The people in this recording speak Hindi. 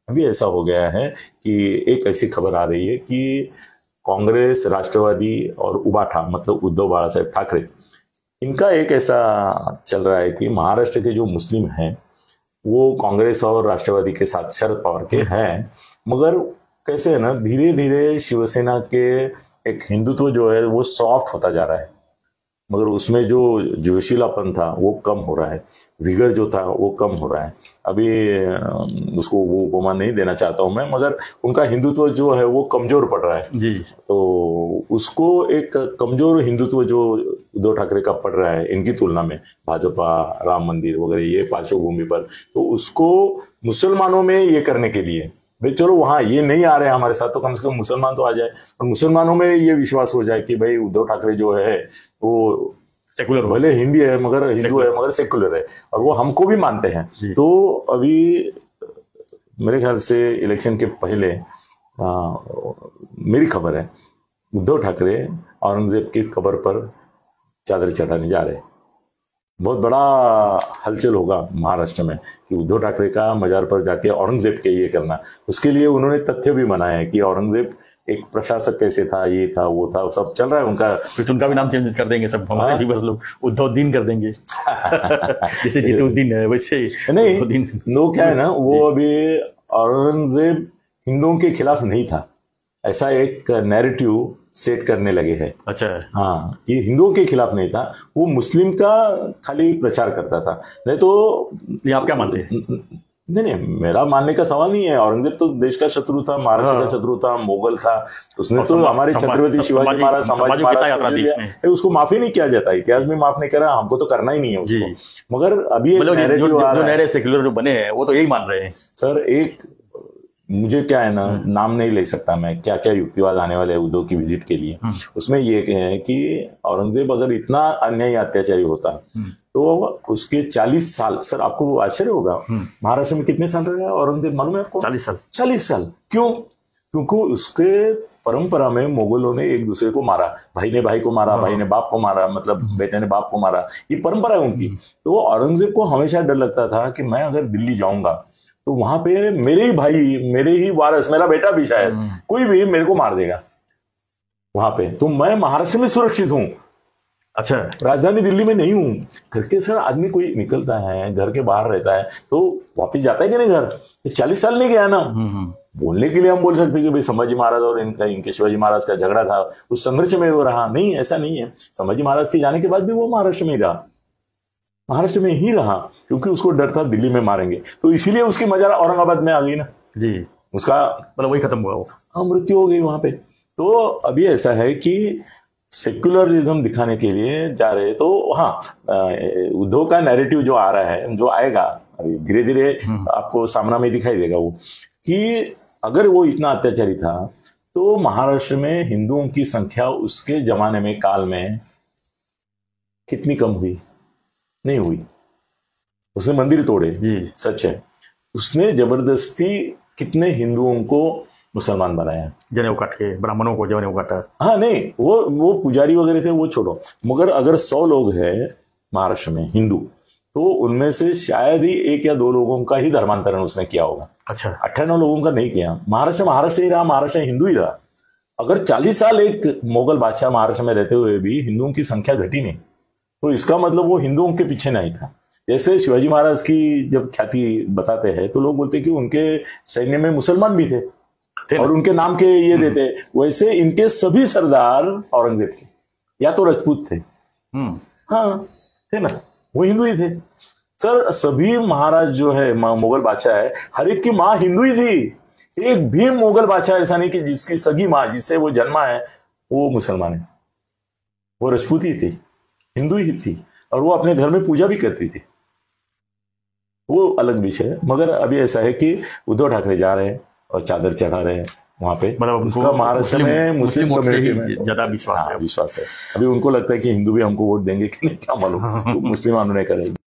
अभी ऐसा हो गया है कि एक ऐसी खबर आ रही है कि कांग्रेस, राष्ट्रवादी और उबाठा मतलब उद्धव बाला साहेब ठाकरे, इनका एक ऐसा चल रहा है कि महाराष्ट्र के जो मुस्लिम हैं वो कांग्रेस और राष्ट्रवादी के साथ शरद पवार के हैं, मगर कैसे है ना, धीरे धीरे शिवसेना के एक हिंदुत्व जो है वो सॉफ्ट होता जा रहा है, मगर उसमें जो जोशीलापन था वो कम हो रहा है, विगर जो था वो कम हो रहा है। अभी उसको वो उपमा नहीं देना चाहता हूं मैं, मगर उनका हिंदुत्व जो है वो कमजोर पड़ रहा है जी। तो उसको एक कमजोर हिंदुत्व जो उद्धव ठाकरे का पड़ रहा है इनकी तुलना में, भाजपा, राम मंदिर वगैरह ये पार्श्वभूमि पर, तो उसको मुसलमानों में ये करने के लिए भाई चलो वहां ये नहीं आ रहे हैं हमारे साथ तो कम से कम मुसलमान तो आ जाए और मुसलमानों में ये विश्वास हो जाए कि भाई उद्धव ठाकरे जो है वो सेकुलर, भले हिंदी है मगर हिंदू है मगर सेकुलर है और वो हमको भी मानते हैं। तो अभी मेरे ख्याल से इलेक्शन के पहले मेरी खबर है उद्धव ठाकरे औरंगजेब की कब्र पर चादर चढ़ाने जा रहे हैं। बहुत बड़ा हलचल होगा महाराष्ट्र में कि उद्धव ठाकरे का मजार पर जाके औरंगजेब के ये करना। उसके लिए उन्होंने तथ्य भी बनाया है कि औरंगजेब एक प्रशासक कैसे था, ये था वो था, सब चल रहा है उनका। फिर उनका भी नाम चेंज कर देंगे सब, हमारे भी बस लोग उद्धवदीन कर देंगे जैसे जीतुद्दीन है वैसे नहीं, लोग क्या है ना, वो अभी औरंगजेब हिंदुओं के खिलाफ नहीं था ऐसा एक नैरेटिव सेट करने लगे हैं। अच्छा, हाँ, कि हिंदुओं के खिलाफ नहीं था, वो मुस्लिम का खाली प्रचार करता था। नहीं तो ये आप क्या मानते हैं? नहीं, मेरा मानने का सवाल नहीं है। औरंगजेब तो देश का शत्रु था, महाराष्ट्र का शत्रु था, मोगल था, उसने तो हमारे छत्रपति शिवाजी महाराज, संभाजी महाराज, उसको माफी नहीं किया जाता, इतिहास में माफ नहीं करा, हमको तो करना ही नहीं है उसको। मगर अभी जो नए सेक्युलर जो बने हैं वो तो यही मान रहे हैं सर। एक मुझे क्या है ना, नाम नहीं ले सकता मैं, क्या क्या युक्तिवाद आने वाले हैं उद्धव की विजिट के लिए। उसमें ये है कि औरंगजेब अगर इतना अन्यायी अत्याचारी होता तो उसके 40 साल, सर आपको आश्चर्य होगा महाराष्ट्र में कितने साल रहा औरंगजेब मालूम है आपको? 40 साल। 40 साल क्यों? क्योंकि उसके परंपरा में मुगलों ने एक दूसरे को मारा, भाई ने भाई को मारा, भाई ने बाप को मारा, मतलब बेटे ने बाप को मारा, ये परंपरा है उनकी। तो औरंगजेब को हमेशा डर लगता था कि मैं अगर दिल्ली जाऊंगा तो वहां पे मेरे ही भाई, मेरे ही वारस, मेरा बेटा भी शायद कोई भी मेरे को मार देगा वहां पे, तो मैं महाराष्ट्र में सुरक्षित हूं। अच्छा, राजधानी दिल्ली में नहीं हूं। घर के सर आदमी कोई निकलता है, घर के बाहर रहता है तो वापिस जाता है कि नहीं घर? तो 40 साल नहीं गया ना। बोलने के लिए हम बोल सकते हैं कि भाई संभाजी महाराज और इनके शिवाजी महाराज का झगड़ा था, उस संघर्ष में वो रहा, नहीं ऐसा नहीं है। संभाजी महाराज के जाने के बाद भी वो महाराष्ट्र में रहा, महाराष्ट्र में ही रहा, क्योंकि उसको डर था दिल्ली में मारेंगे, तो इसीलिए उसकी मजार औरंगाबाद में आ गई ना जी, उसका मतलब वही खत्म हुआ, वो मृत्यु हो गई वहां पे। तो अभी ऐसा है कि सेक्युलरिज्म दिखाने के लिए जा रहे, तो हाँ, उद्धव का नैरेटिव जो आ रहा है, जो आएगा अभी धीरे धीरे आपको सामना में दिखाई देगा वो, कि अगर वो इतना अत्याचारी था तो महाराष्ट्र में हिंदुओं की संख्या उसके जमाने में, काल में कितनी कम हुई? नहीं हुई। उसने मंदिर तोड़े जी, सच है। उसने जबरदस्ती कितने हिंदुओं को मुसलमान बनाया, जनेऊ काट के, ब्राह्मणों को जनेऊ काटा। हाँ नहीं, वो पुजारी वगैरह थे, वो छोड़ो, मगर अगर 100 लोग हैं महाराष्ट्र में हिंदू, तो उनमें से शायद ही 1 या 2 लोगों का ही धर्मांतरण उसने किया होगा। अच्छा, 98 लोगों का नहीं किया। महाराष्ट्र ही रहा, महाराष्ट्र हिंदू ही रहा। अगर 40 साल एक मुगल बादशाह महाराष्ट्र में रहते हुए भी हिंदुओं की संख्या घटी नहीं, तो इसका मतलब वो हिंदुओं के पीछे नहीं था। जैसे शिवाजी महाराज की जब ख्याति बताते हैं तो लोग बोलते हैं कि उनके सैन्य में मुसलमान भी थे और उनके नाम के ये देते, वैसे इनके सभी सरदार औरंगजेब के या तो राजपूत थे, हाँ थे ना, वो हिंदू ही थे सर। सभी महाराज जो है, मुगल बादशाह है, हर एक की माँ हिंदू ही थी। एक भी मुगल बादशाह ऐसा नहीं कि जिसकी सगी माँ, जिससे वो जन्मा है, वो मुसलमान है। वो राजपूत ही थी, हिंदू ही थी, और वो अपने घर में पूजा भी करती थी, वो अलग विषय है। मगर अभी ऐसा है कि उद्धव ठाकरे जा रहे हैं और चादर चढ़ा रहे हैं वहां पे, मतलब उसका महाराष्ट्र में मुस्लिम कम्युनिटी में ज्यादा विश्वास है। अभी उनको लगता है कि हिंदू भी हमको वोट देंगे कि नहीं, क्या मालूम मुस्लिमानों ने करेंगे।